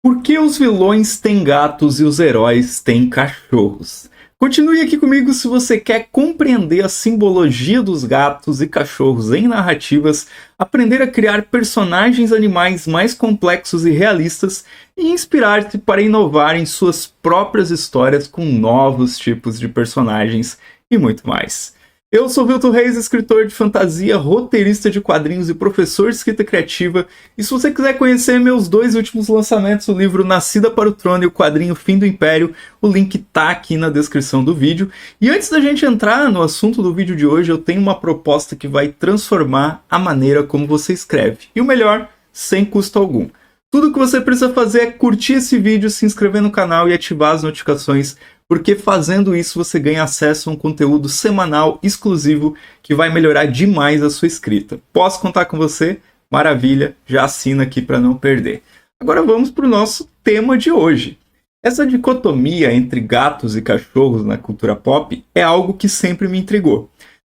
Por que os vilões têm gatos e os heróis têm cachorros? Continue aqui comigo se você quer compreender a simbologia dos gatos e cachorros em narrativas, aprender a criar personagens animais mais complexos e realistas e inspirar-se para inovar em suas próprias histórias com novos tipos de personagens e muito mais. Eu sou Vilton Reis, escritor de fantasia, roteirista de quadrinhos e professor de escrita criativa. E se você quiser conhecer meus dois últimos lançamentos, o livro Nascida para o Trono e o quadrinho Fim do Império, o link tá aqui na descrição do vídeo. E antes da gente entrar no assunto do vídeo de hoje, eu tenho uma proposta que vai transformar a maneira como você escreve. E o melhor, sem custo algum. Tudo que você precisa fazer é curtir esse vídeo, se inscrever no canal e ativar as notificações, porque fazendo isso você ganha acesso a um conteúdo semanal exclusivo que vai melhorar demais a sua escrita. Posso contar com você? Maravilha, já assina aqui para não perder. Agora vamos para o nosso tema de hoje. Essa dicotomia entre gatos e cachorros na cultura pop é algo que sempre me intrigou.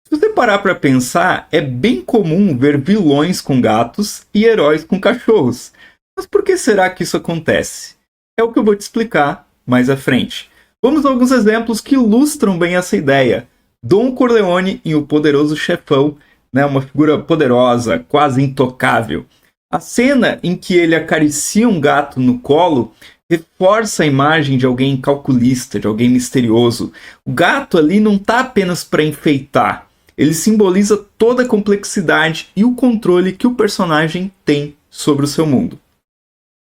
Se você parar para pensar, é bem comum ver vilões com gatos e heróis com cachorros. Mas por que será que isso acontece? É o que eu vou te explicar mais à frente. Vamos a alguns exemplos que ilustram bem essa ideia. Don Corleone em O Poderoso Chefão, uma figura poderosa, quase intocável. A cena em que ele acaricia um gato no colo reforça a imagem de alguém calculista, de alguém misterioso. O gato ali não está apenas para enfeitar. Ele simboliza toda a complexidade e o controle que o personagem tem sobre o seu mundo.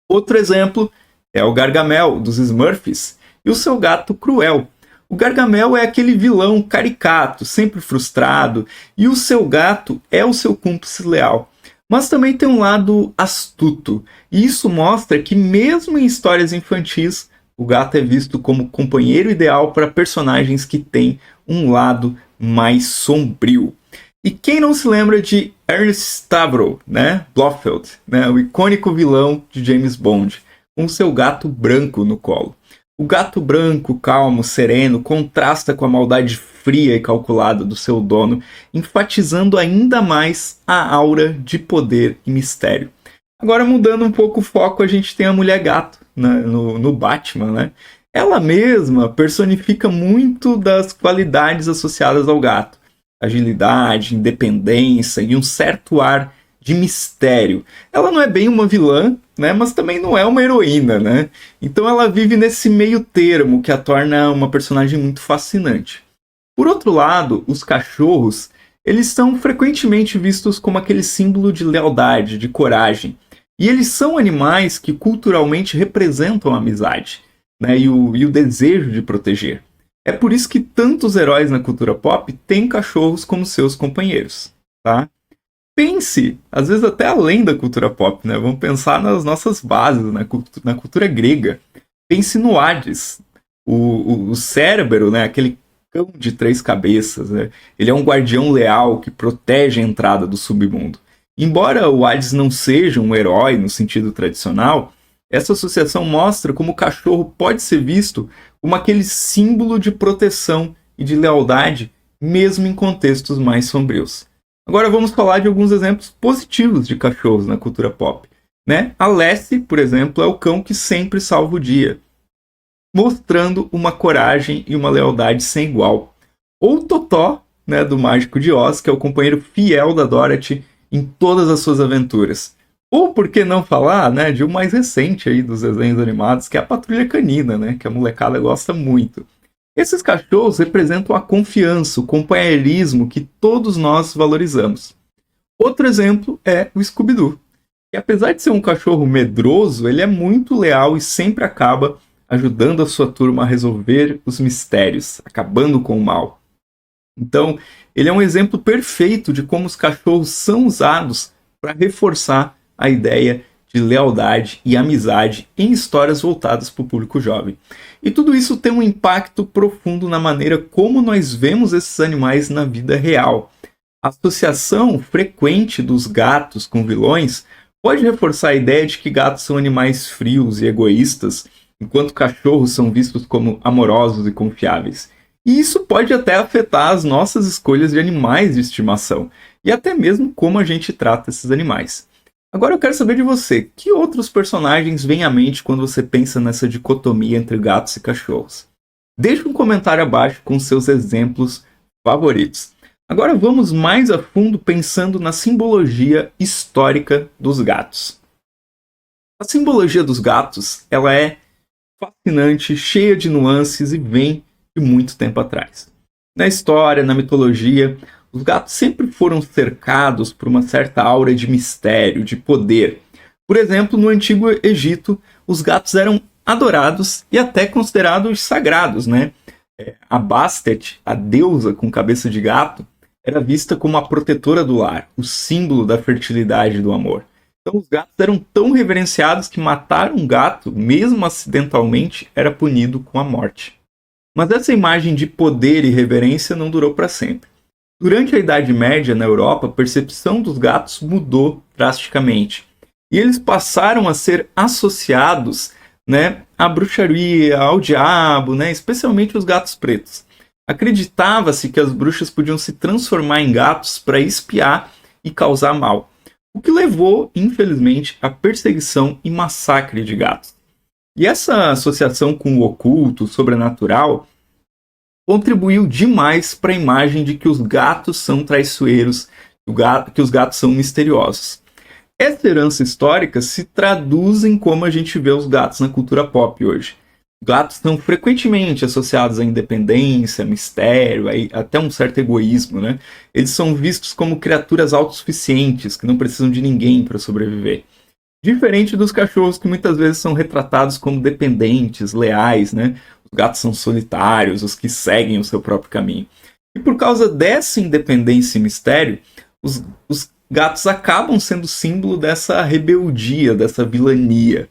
Outro exemplo é o Gargamel, dos Smurfs, e o seu gato Cruel. O Gargamel é aquele vilão caricato, sempre frustrado, e o seu gato é o seu cúmplice leal. Mas também tem um lado astuto, e isso mostra que mesmo em histórias infantis, o gato é visto como companheiro ideal para personagens que têm um lado mais sombrio. E quem não se lembra de Ernest Stavro, Blofeld, o icônico vilão de James Bond, com seu gato branco no colo. O gato branco, calmo, sereno, contrasta com a maldade fria e calculada do seu dono, enfatizando ainda mais a aura de poder e mistério. Agora, mudando um pouco o foco, a gente tem a Mulher Gato no Batman. Ela mesma personifica muito das qualidades associadas ao gato. Agilidade, independência e um certo ar de mistério. Ela não é bem uma vilã, mas também não é uma heroína, Então ela vive nesse meio termo que a torna uma personagem muito fascinante. Por outro lado, os cachorros, eles são frequentemente vistos como aquele símbolo de lealdade, de coragem. E eles são animais que culturalmente representam a amizade, e o desejo de proteger. É por isso que tantos heróis na cultura pop têm cachorros como seus companheiros, tá? Pense, às vezes até além da cultura pop, Vamos pensar nas nossas bases, na cultura grega. Pense no Hades, o Cérebro, aquele cão de 3 cabeças. Ele é um guardião leal que protege a entrada do submundo. Embora o Hades não seja um herói no sentido tradicional, essa associação mostra como o cachorro pode ser visto como aquele símbolo de proteção e de lealdade, mesmo em contextos mais sombrios. Agora vamos falar de alguns exemplos positivos de cachorros na cultura pop. A Lassie, por exemplo, é o cão que sempre salva o dia, mostrando uma coragem e uma lealdade sem igual. Ou Totó, do Mágico de Oz, que é o companheiro fiel da Dorothy em todas as suas aventuras. Ou por que não falar de um mais recente aí dos desenhos animados, que é a Patrulha Canina, que a molecada gosta muito. Esses cachorros representam a confiança, o companheirismo que todos nós valorizamos. Outro exemplo é o Scooby-Doo, que apesar de ser um cachorro medroso, ele é muito leal e sempre acaba ajudando a sua turma a resolver os mistérios, acabando com o mal. Então, ele é um exemplo perfeito de como os cachorros são usados para reforçar a ideia de lealdade e amizade em histórias voltadas para o público jovem. E tudo isso tem um impacto profundo na maneira como nós vemos esses animais na vida real. A associação frequente dos gatos com vilões pode reforçar a ideia de que gatos são animais frios e egoístas, enquanto cachorros são vistos como amorosos e confiáveis. E isso pode até afetar as nossas escolhas de animais de estimação, e até mesmo como a gente trata esses animais. Agora eu quero saber de você, que outros personagens vêm à mente quando você pensa nessa dicotomia entre gatos e cachorros? Deixe um comentário abaixo com seus exemplos favoritos. Agora vamos mais a fundo pensando na simbologia histórica dos gatos. A simbologia dos gatos, ela é fascinante, cheia de nuances e vem de muito tempo atrás. Na história, na mitologia, os gatos sempre foram cercados por uma certa aura de mistério, de poder. Por exemplo, no Antigo Egito, os gatos eram adorados e até considerados sagrados, né? A Bastet, a deusa com cabeça de gato, era vista como a protetora do lar, o símbolo da fertilidade e do amor. Então os gatos eram tão reverenciados que matar um gato, mesmo acidentalmente, era punido com a morte. Mas essa imagem de poder e reverência não durou para sempre. Durante a Idade Média, na Europa, a percepção dos gatos mudou drasticamente. E eles passaram a ser associados, né, à bruxaria, ao diabo, né, especialmente os gatos pretos. Acreditava-se que as bruxas podiam se transformar em gatos para espiar e causar mal, o que levou, infelizmente, à perseguição e massacre de gatos. E essa associação com o oculto, o sobrenatural, contribuiu demais para a imagem de que os gatos são traiçoeiros, que os gatos são misteriosos. Essa herança histórica se traduz em como a gente vê os gatos na cultura pop hoje. Gatos são frequentemente associados à independência, mistério, até um certo egoísmo, né? Eles são vistos como criaturas autossuficientes, que não precisam de ninguém para sobreviver. Diferente dos cachorros, que muitas vezes são retratados como dependentes, leais, né? Os gatos são solitários, os que seguem o seu próprio caminho. E por causa dessa independência e mistério, os gatos acabam sendo símbolo dessa rebeldia, dessa vilania.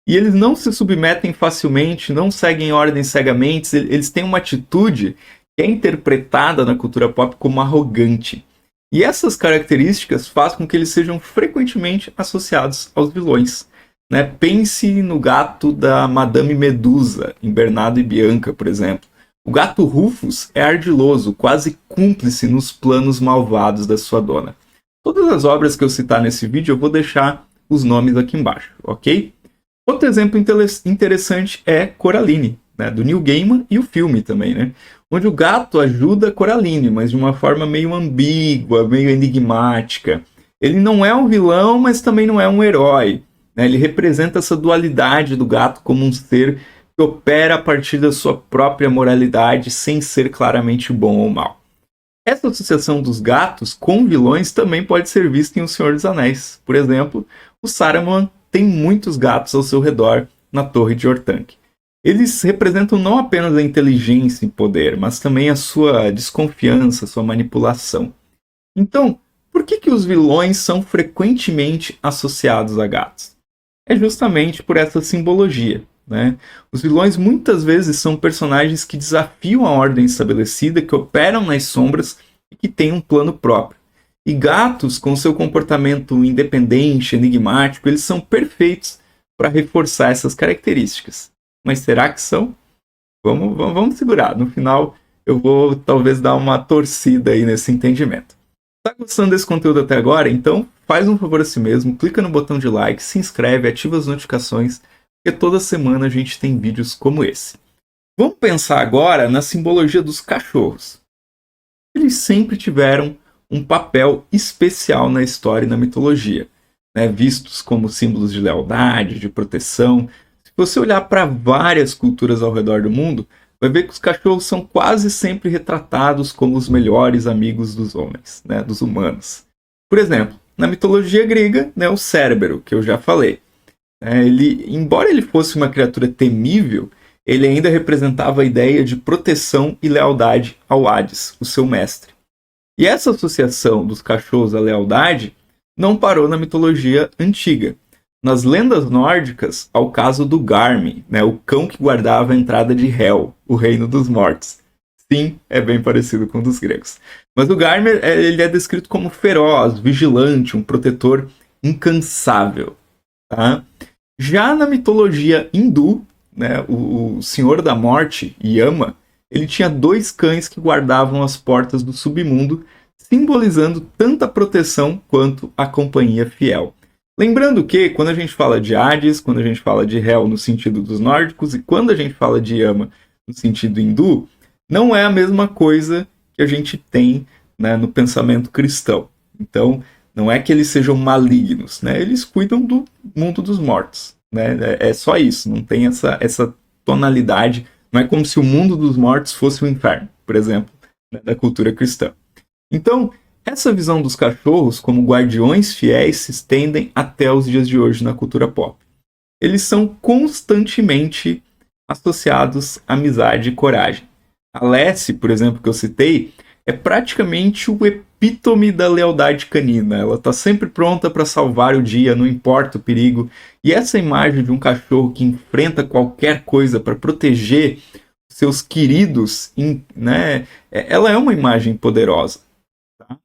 E eles não se submetem facilmente, não seguem ordens cegamente, eles têm uma atitude que é interpretada na cultura pop como arrogante. E essas características fazem com que eles sejam frequentemente associados aos vilões. Né? Pense no gato da Madame Medusa, em Bernardo e Bianca, por exemplo. O gato Rufus é ardiloso, quase cúmplice nos planos malvados da sua dona. Todas as obras que eu citar nesse vídeo eu vou deixar os nomes aqui embaixo, ok? Outro exemplo interessante é Coraline, né, do Neil Gaiman, e o filme também, né, onde o gato ajuda Coraline, mas de uma forma meio ambígua, meio enigmática. Ele não é um vilão, mas também não é um herói. Né, ele representa essa dualidade do gato como um ser que opera a partir da sua própria moralidade, sem ser claramente bom ou mal. Essa associação dos gatos com vilões também pode ser vista em O Senhor dos Anéis. Por exemplo, o Saruman tem muitos gatos ao seu redor na Torre de Orthanc. Eles representam não apenas a inteligência e poder, mas também a sua desconfiança, sua manipulação. Então, por que os vilões são frequentemente associados a gatos? É justamente por essa simbologia. Né? Os vilões muitas vezes são personagens que desafiam a ordem estabelecida, que operam nas sombras e que têm um plano próprio. E gatos, com seu comportamento independente, enigmático, eles são perfeitos para reforçar essas características. Mas será que são? Vamos segurar. No final, eu vou talvez dar uma torcida aí nesse entendimento. Está gostando desse conteúdo até agora? Então, faz um favor a si mesmo, clica no botão de like, se inscreve, ativa as notificações, porque toda semana a gente tem vídeos como esse. Vamos pensar agora na simbologia dos cachorros. Eles sempre tiveram um papel especial na história e na mitologia, né? Vistos como símbolos de lealdade, de proteção. Se você olhar para várias culturas ao redor do mundo, vai ver que os cachorros são quase sempre retratados como os melhores amigos dos homens, né? Dos humanos. Por exemplo, na mitologia grega, né, o Cérbero, que eu já falei. Embora ele fosse uma criatura temível, ele ainda representava a ideia de proteção e lealdade ao Hades, o seu mestre. E essa associação dos cachorros à lealdade não parou na mitologia antiga. Nas lendas nórdicas, há o caso do Garmin, né, o cão que guardava a entrada de Hel, o reino dos mortos. Sim, é bem parecido com o dos gregos. Mas o Garmin ele é descrito como feroz, vigilante, um protetor incansável. Tá? Já na mitologia hindu, né, o Senhor da Morte, Yama, ele tinha 2 cães que guardavam as portas do submundo, simbolizando tanto a proteção quanto a companhia fiel. Lembrando que, quando a gente fala de Hades, quando a gente fala de Hel no sentido dos nórdicos, e quando a gente fala de Yama no sentido hindu, não é a mesma coisa que a gente tem, né, no pensamento cristão. Então, não é que eles sejam malignos, né? Eles cuidam do mundo dos mortos, né? É só isso, não tem essa tonalidade. Não é como se o mundo dos mortos fosse o inferno, por exemplo, né, da cultura cristã. Então, essa visão dos cachorros como guardiões fiéis se estendem até os dias de hoje na cultura pop. Eles são constantemente associados à amizade e coragem. A Lassie, por exemplo, que eu citei, é praticamente o epítome da lealdade canina. Ela está sempre pronta para salvar o dia, não importa o perigo. E essa imagem de um cachorro que enfrenta qualquer coisa para proteger seus queridos, né, ela é uma imagem poderosa. Tá?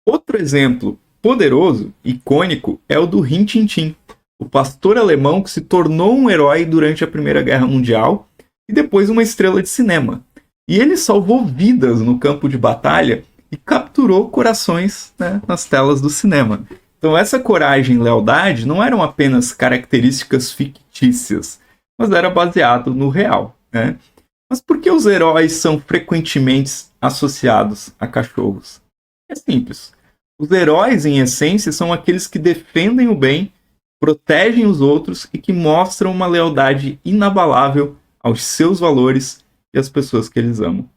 Outro exemplo poderoso, icônico, é o do Rin Tin Tin, o pastor alemão que se tornou um herói durante a Primeira Guerra Mundial e depois uma estrela de cinema. E ele salvou vidas no campo de batalha e capturou corações, né, nas telas do cinema. Então essa coragem e lealdade não eram apenas características fictícias, mas era baseado no real. Né? Mas por que os heróis são frequentemente associados a cachorros? É simples. Os heróis, em essência, são aqueles que defendem o bem, protegem os outros e que mostram uma lealdade inabalável aos seus valores e às pessoas que eles amam.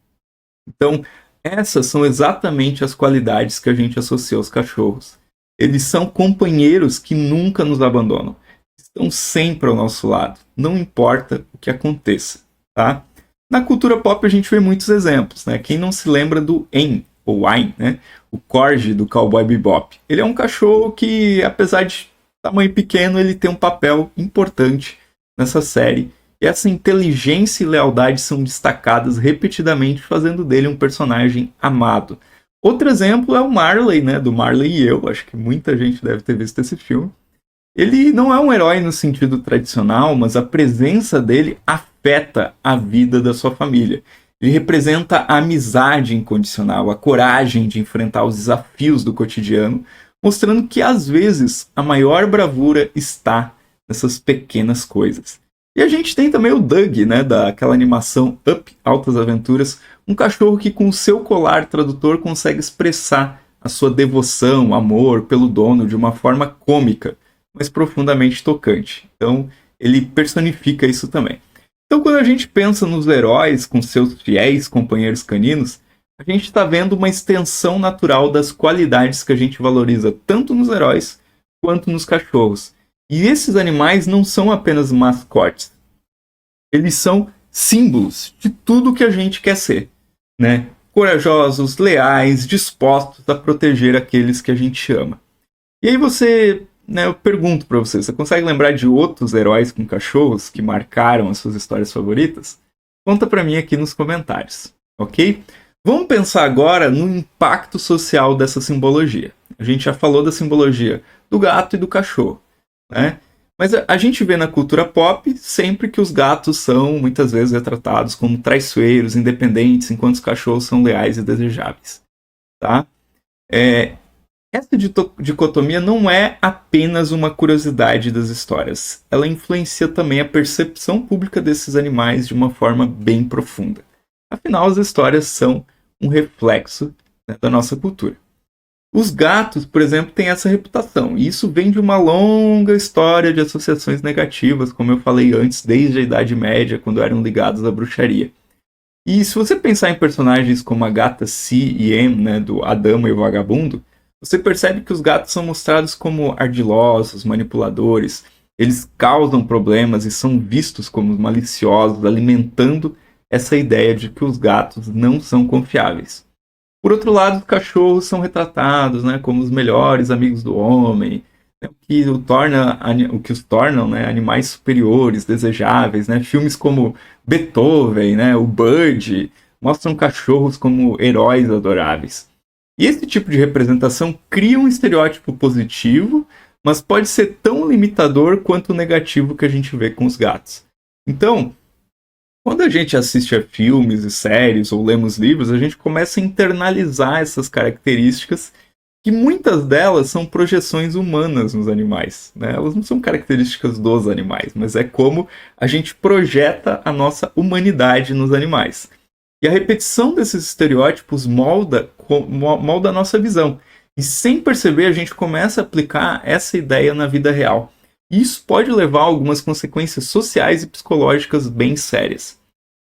Então, essas são exatamente as qualidades que a gente associa aos cachorros. Eles são companheiros que nunca nos abandonam. Estão sempre ao nosso lado, não importa o que aconteça. Tá? Na cultura pop a gente vê muitos exemplos. Né? Quem não se lembra do En, ou Ain, né? O Corgi do Cowboy Bebop. Ele é um cachorro que, apesar de tamanho pequeno, ele tem um papel importante nessa série. E essa inteligência e lealdade são destacadas repetidamente, fazendo dele um personagem amado. Outro exemplo é o Marley, né? Do Marley e Eu. Acho que muita gente deve ter visto esse filme. Ele não é um herói no sentido tradicional, mas a presença dele afeta a vida da sua família. Ele representa a amizade incondicional, a coragem de enfrentar os desafios do cotidiano, mostrando que às vezes a maior bravura está nessas pequenas coisas. E a gente tem também o Doug, né, daquela animação Up, Altas Aventuras, um cachorro que com o seu colar tradutor consegue expressar a sua devoção, amor pelo dono de uma forma cômica, mas profundamente tocante. Então, ele personifica isso também. Então, quando a gente pensa nos heróis com seus fiéis companheiros caninos, a gente está vendo uma extensão natural das qualidades que a gente valoriza tanto nos heróis quanto nos cachorros. E esses animais não são apenas mascotes. Eles são símbolos de tudo que a gente quer ser. Né? Corajosos, leais, dispostos a proteger aqueles que a gente ama. E aí eu pergunto para você, você consegue lembrar de outros heróis com cachorros que marcaram as suas histórias favoritas? Conta para mim aqui nos comentários, ok? Vamos pensar agora no impacto social dessa simbologia. A gente já falou da simbologia do gato e do cachorro, né? Mas a gente vê na cultura pop sempre que os gatos são muitas vezes retratados como traiçoeiros, independentes, enquanto os cachorros são leais e desejáveis, tá? Essa dicotomia não é apenas uma curiosidade das histórias. Ela influencia também a percepção pública desses animais de uma forma bem profunda. Afinal, as histórias são um reflexo, né, da nossa cultura. Os gatos, por exemplo, têm essa reputação. E isso vem de uma longa história de associações negativas, como eu falei antes, desde a Idade Média, quando eram ligados à bruxaria. E se você pensar em personagens como a gata Si e Em, né, do A Dama e o Vagabundo, você percebe que os gatos são mostrados como ardilosos, manipuladores. Eles causam problemas e são vistos como maliciosos, alimentando essa ideia de que os gatos não são confiáveis. Por outro lado, os cachorros são retratados, né, como os melhores amigos do homem, né, o que os tornam, né, animais superiores, desejáveis. Né? Filmes como Beethoven, né, o Bird, mostram cachorros como heróis adoráveis. E esse tipo de representação cria um estereótipo positivo, mas pode ser tão limitador quanto o negativo que a gente vê com os gatos. Então, quando a gente assiste a filmes e séries ou lemos livros, a gente começa a internalizar essas características que muitas delas são projeções humanas nos animais, né? Elas não são características dos animais, mas é como a gente projeta a nossa humanidade nos animais. E a repetição desses estereótipos molda a nossa visão. E sem perceber, a gente começa a aplicar essa ideia na vida real. E isso pode levar a algumas consequências sociais e psicológicas bem sérias.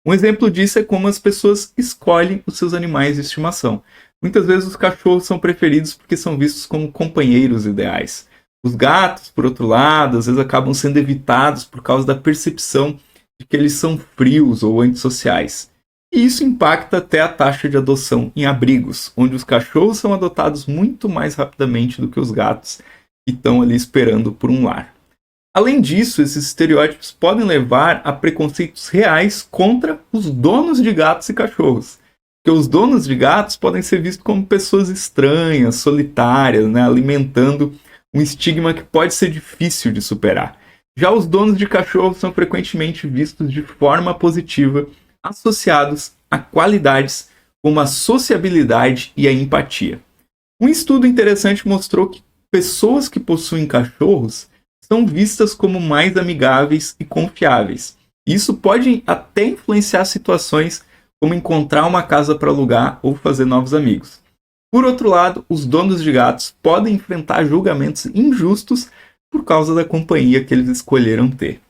Um exemplo disso é como as pessoas escolhem os seus animais de estimação. Muitas vezes os cachorros são preferidos porque são vistos como companheiros ideais. Os gatos, por outro lado, às vezes acabam sendo evitados por causa da percepção de que eles são frios ou antissociais. E isso impacta até a taxa de adoção em abrigos, onde os cachorros são adotados muito mais rapidamente do que os gatos que estão ali esperando por um lar. Além disso, esses estereótipos podem levar a preconceitos reais contra os donos de gatos e cachorros. Porque os donos de gatos podem ser vistos como pessoas estranhas, solitárias, né, alimentando um estigma que pode ser difícil de superar. Já os donos de cachorros são frequentemente vistos de forma positiva, associados a qualidades como a sociabilidade e a empatia. Um estudo interessante mostrou que pessoas que possuem cachorros são vistas como mais amigáveis e confiáveis. Isso pode até influenciar situações como encontrar uma casa para alugar ou fazer novos amigos. Por outro lado, os donos de gatos podem enfrentar julgamentos injustos por causa da companhia que eles escolheram ter.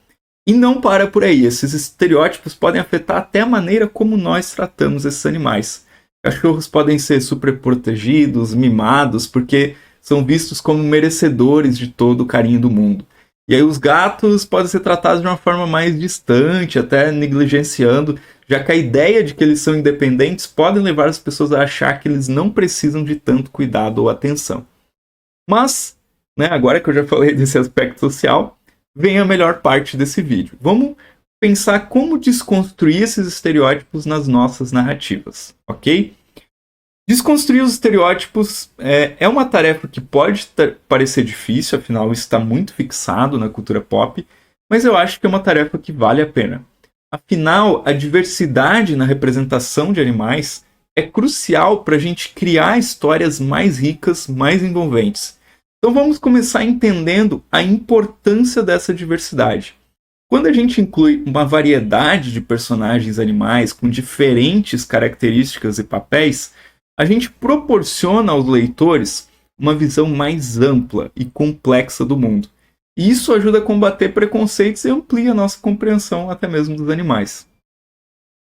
E não para por aí, esses estereótipos podem afetar até a maneira como nós tratamos esses animais. Cachorros podem ser superprotegidos, mimados, porque são vistos como merecedores de todo o carinho do mundo. E aí os gatos podem ser tratados de uma forma mais distante, até negligenciando, já que a ideia de que eles são independentes pode levar as pessoas a achar que eles não precisam de tanto cuidado ou atenção. Mas, né, agora que eu já falei desse aspecto social, vem a melhor parte desse vídeo. Vamos pensar como desconstruir esses estereótipos nas nossas narrativas, ok? Desconstruir os estereótipos é uma tarefa que pode parecer difícil, afinal isso está muito fixado na cultura pop, mas eu acho que é uma tarefa que vale a pena. Afinal, a diversidade na representação de animais é crucial para a gente criar histórias mais ricas, mais envolventes. Então vamos começar entendendo a importância dessa diversidade. Quando a gente inclui uma variedade de personagens animais com diferentes características e papéis, a gente proporciona aos leitores uma visão mais ampla e complexa do mundo. E isso ajuda a combater preconceitos e amplia a nossa compreensão até mesmo dos animais.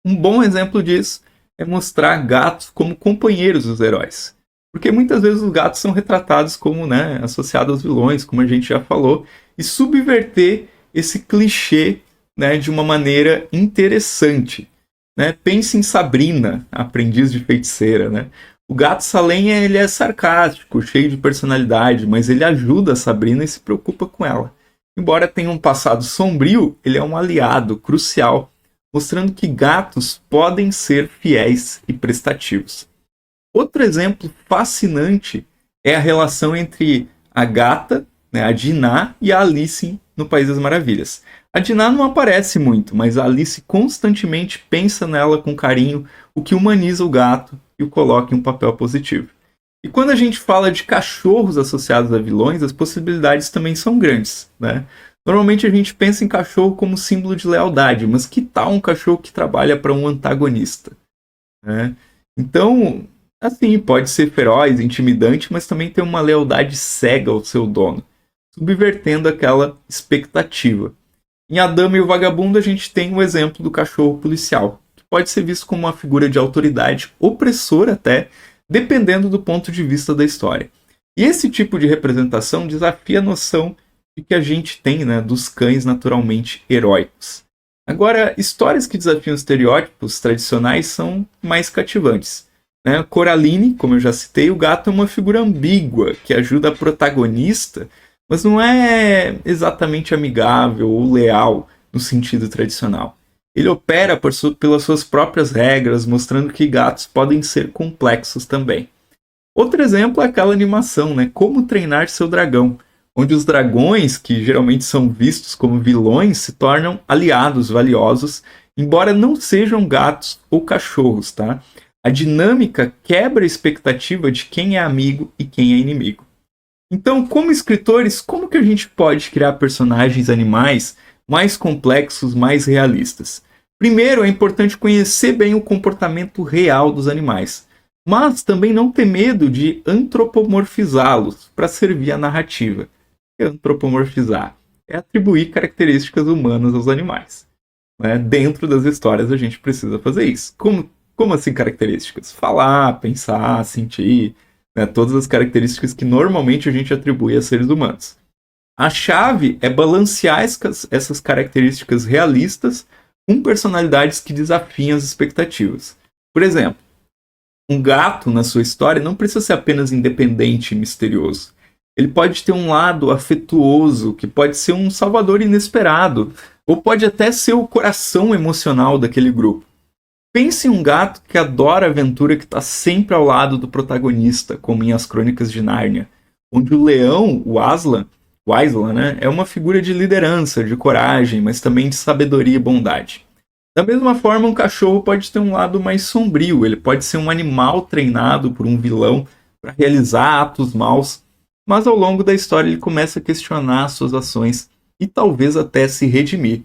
Um bom exemplo disso é mostrar gatos como companheiros dos heróis. Porque muitas vezes os gatos são retratados como, né, associados aos vilões, como a gente já falou, e subverter esse clichê, né, de uma maneira interessante. Né? Pense em Sabrina, a aprendiz de feiticeira. Né? O gato Salem ele é sarcástico, cheio de personalidade, mas ele ajuda a Sabrina e se preocupa com ela. Embora tenha um passado sombrio, ele é um aliado crucial, mostrando que gatos podem ser fiéis e prestativos. Outro exemplo fascinante é a relação entre a gata, né, a Dinah, e a Alice no País das Maravilhas. A Dinah não aparece muito, mas a Alice constantemente pensa nela com carinho, o que humaniza o gato e o coloca em um papel positivo. E quando a gente fala de cachorros associados a vilões, as possibilidades também são grandes. Né? Normalmente a gente pensa em cachorro como símbolo de lealdade, mas que tal um cachorro que trabalha para um antagonista? Né? Então, assim, pode ser feroz, intimidante, mas também tem uma lealdade cega ao seu dono, subvertendo aquela expectativa. Em A Dama e o Vagabundo, a gente tem o exemplo do cachorro policial, que pode ser visto como uma figura de autoridade opressora até, dependendo do ponto de vista da história. E esse tipo de representação desafia a noção de que a gente tem, né, dos cães naturalmente heróicos. Agora, histórias que desafiam estereótipos tradicionais são mais cativantes. Né? Coraline, como eu já citei, o gato é uma figura ambígua que ajuda a protagonista, mas não é exatamente amigável ou leal no sentido tradicional. Ele opera pelas suas próprias regras, mostrando que gatos podem ser complexos também. Outro exemplo é aquela animação, né? Como Treinar Seu Dragão, onde os dragões, que geralmente são vistos como vilões, se tornam aliados valiosos, embora não sejam gatos ou cachorros, tá? A dinâmica quebra a expectativa de quem é amigo e quem é inimigo. Então, como escritores, como que a gente pode criar personagens animais mais complexos, mais realistas? Primeiro, é importante conhecer bem o comportamento real dos animais, mas também não ter medo de antropomorfizá-los para servir a narrativa. Antropomorfizar é atribuir características humanas aos animais. Né? Dentro das histórias a gente precisa fazer isso. Como assim características? Falar, pensar, sentir, né? Todas as características que normalmente a gente atribui a seres humanos. A chave é balancear essas características realistas com personalidades que desafiam as expectativas. Por exemplo, um gato na sua história não precisa ser apenas independente e misterioso. Ele pode ter um lado afetuoso, que pode ser um salvador inesperado, ou pode até ser o coração emocional daquele grupo. Pense em um gato que adora a aventura, que está sempre ao lado do protagonista, como em As Crônicas de Nárnia, onde o leão, o Aslan, né, é uma figura de liderança, de coragem, mas também de sabedoria e bondade. Da mesma forma, um cachorro pode ter um lado mais sombrio, ele pode ser um animal treinado por um vilão para realizar atos maus, mas ao longo da história ele começa a questionar suas ações e talvez até se redimir.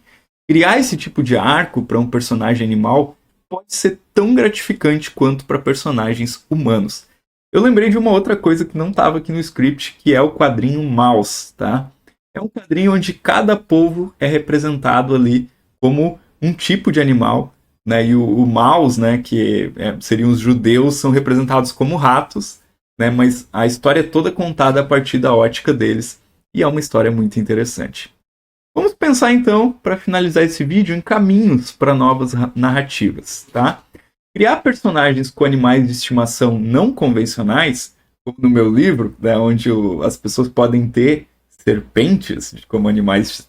Criar esse tipo de arco para um personagem animal pode ser tão gratificante quanto para personagens humanos. Eu lembrei de uma outra coisa que não estava aqui no script, que é o quadrinho Maus, tá? É um quadrinho onde cada povo é representado ali como um tipo de animal, né? E o Maus, né, que seriam os judeus, são representados como ratos, né? Mas a história é toda contada a partir da ótica deles, e é uma história muito interessante. Vamos pensar então, para finalizar esse vídeo, em caminhos para novas narrativas, tá? Criar personagens com animais de estimação não convencionais, como no meu livro, né, onde as pessoas podem ter serpentes como animais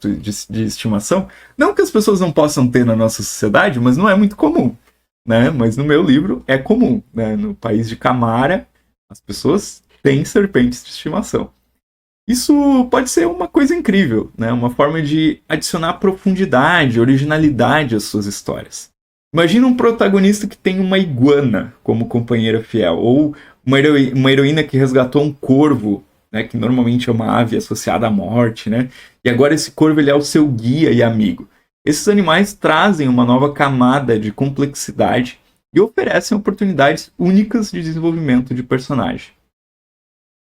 de estimação. Não que as pessoas não possam ter na nossa sociedade, mas não é muito comum. Né? Mas no meu livro é comum. Né? No país de Camara, as pessoas têm serpentes de estimação. Isso pode ser uma coisa incrível, né? Uma forma de adicionar profundidade, originalidade às suas histórias. Imagina um protagonista que tem uma iguana como companheira fiel, ou uma heroína que resgatou um corvo, né, que normalmente é uma ave associada à morte, né? E agora esse corvo ele é o seu guia e amigo. Esses animais trazem uma nova camada de complexidade e oferecem oportunidades únicas de desenvolvimento de personagem.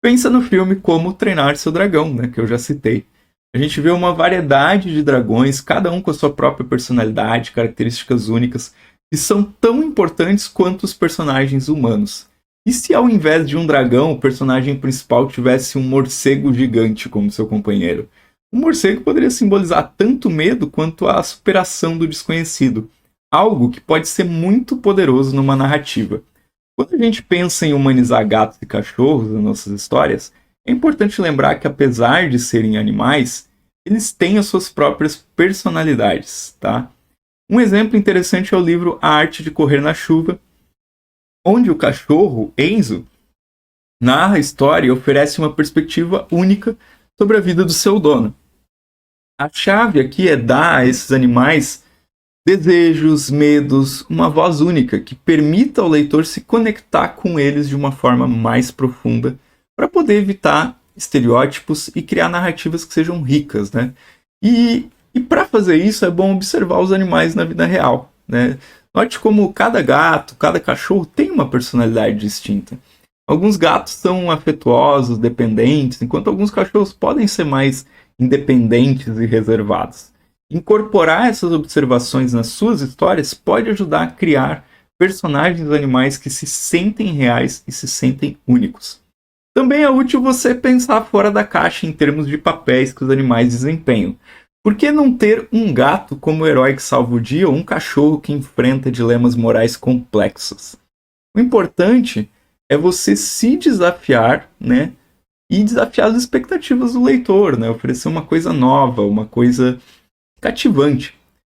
Pensa no filme Como Treinar Seu Dragão, né, que eu já citei. A gente vê uma variedade de dragões, cada um com a sua própria personalidade, características únicas, que são tão importantes quanto os personagens humanos. E se ao invés de um dragão, o personagem principal tivesse um morcego gigante como seu companheiro? O morcego poderia simbolizar tanto medo quanto a superação do desconhecido, algo que pode ser muito poderoso numa narrativa. Quando a gente pensa em humanizar gatos e cachorros nas nossas histórias, é importante lembrar que, apesar de serem animais, eles têm as suas próprias personalidades, tá? Um exemplo interessante é o livro A Arte de Correr na Chuva, onde o cachorro, Enzo, narra a história e oferece uma perspectiva única sobre a vida do seu dono. A chave aqui é dar a esses animais desejos, medos, uma voz única que permita ao leitor se conectar com eles de uma forma mais profunda para poder evitar estereótipos e criar narrativas que sejam ricas, né? E para fazer isso é bom observar os animais na vida real, né? Note como cada gato, cada cachorro tem uma personalidade distinta. Alguns gatos são afetuosos, dependentes, enquanto alguns cachorros podem ser mais independentes e reservados. Incorporar essas observações nas suas histórias pode ajudar a criar personagens animais que se sentem reais e se sentem únicos. Também é útil você pensar fora da caixa em termos de papéis que os animais desempenham. Por que não ter um gato como herói que salva o dia ou um cachorro que enfrenta dilemas morais complexos? O importante é você se desafiar, né? E desafiar as expectativas do leitor, né? Oferecer uma coisa nova, uma coisa cativante.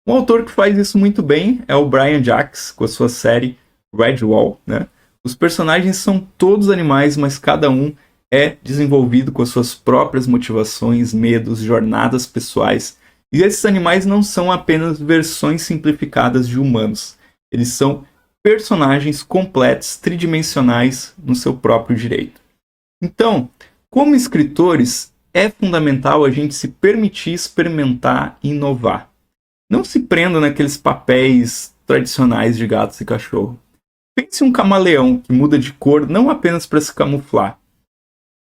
Um autor que faz isso muito bem é o Brian Jacques, com a sua série Redwall, né? Os personagens são todos animais, mas cada um é desenvolvido com as suas próprias motivações, medos, jornadas pessoais. E esses animais não são apenas versões simplificadas de humanos. Eles são personagens completos, tridimensionais no seu próprio direito. Então, como escritores, é fundamental a gente se permitir experimentar e inovar. Não se prenda naqueles papéis tradicionais de gatos e cachorro. Pense em um camaleão que muda de cor não apenas para se camuflar,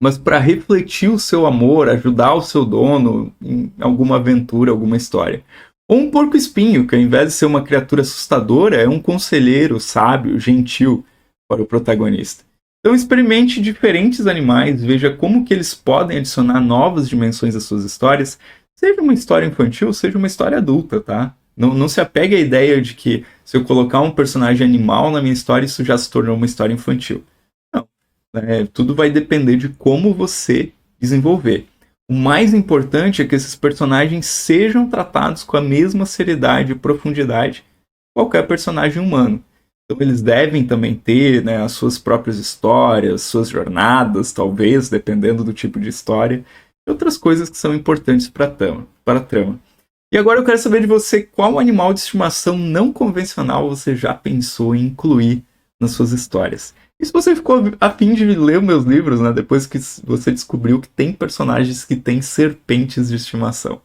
mas para refletir o seu amor, ajudar o seu dono em alguma aventura, alguma história. Ou um porco-espinho, que ao invés de ser uma criatura assustadora, é um conselheiro sábio, gentil para o protagonista. Então experimente diferentes animais, veja como que eles podem adicionar novas dimensões às suas histórias, seja uma história infantil, seja uma história adulta, tá? Não se apegue à ideia de que se eu colocar um personagem animal na minha história, isso já se tornou uma história infantil. Não. Tudo vai depender de como você desenvolver. O mais importante é que esses personagens sejam tratados com a mesma seriedade e profundidade que qualquer personagem humano. Então eles devem também ter, né, as suas próprias histórias, suas jornadas, talvez, dependendo do tipo de história, e outras coisas que são importantes para a trama. E agora eu quero saber de você qual animal de estimação não convencional você já pensou em incluir nas suas histórias. E se você ficou a fim de ler meus livros, né, depois que você descobriu que tem personagens que têm serpentes de estimação.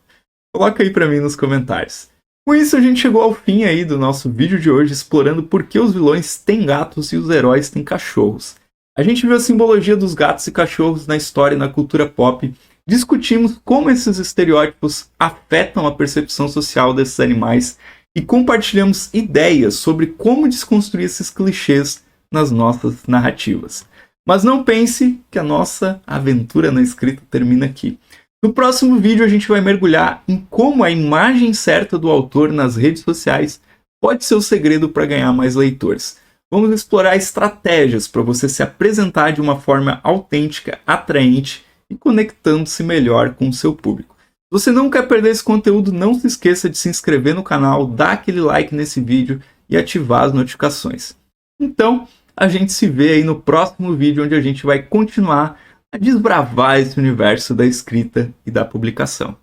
Coloca aí para mim nos comentários. Com isso a gente chegou ao fim aí do nosso vídeo de hoje, explorando por que os vilões têm gatos e os heróis têm cachorros. A gente viu a simbologia dos gatos e cachorros na história e na cultura pop, discutimos como esses estereótipos afetam a percepção social desses animais e compartilhamos ideias sobre como desconstruir esses clichês nas nossas narrativas. Mas não pense que a nossa aventura na escrita termina aqui. No próximo vídeo a gente vai mergulhar em como a imagem certa do autor nas redes sociais pode ser o segredo para ganhar mais leitores. Vamos explorar estratégias para você se apresentar de uma forma autêntica, atraente e conectando-se melhor com o seu público. Se você não quer perder esse conteúdo, não se esqueça de se inscrever no canal, dar aquele like nesse vídeo e ativar as notificações. Então, a gente se vê aí no próximo vídeo, onde a gente vai continuar a desbravar esse universo da escrita e da publicação.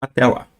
Até lá!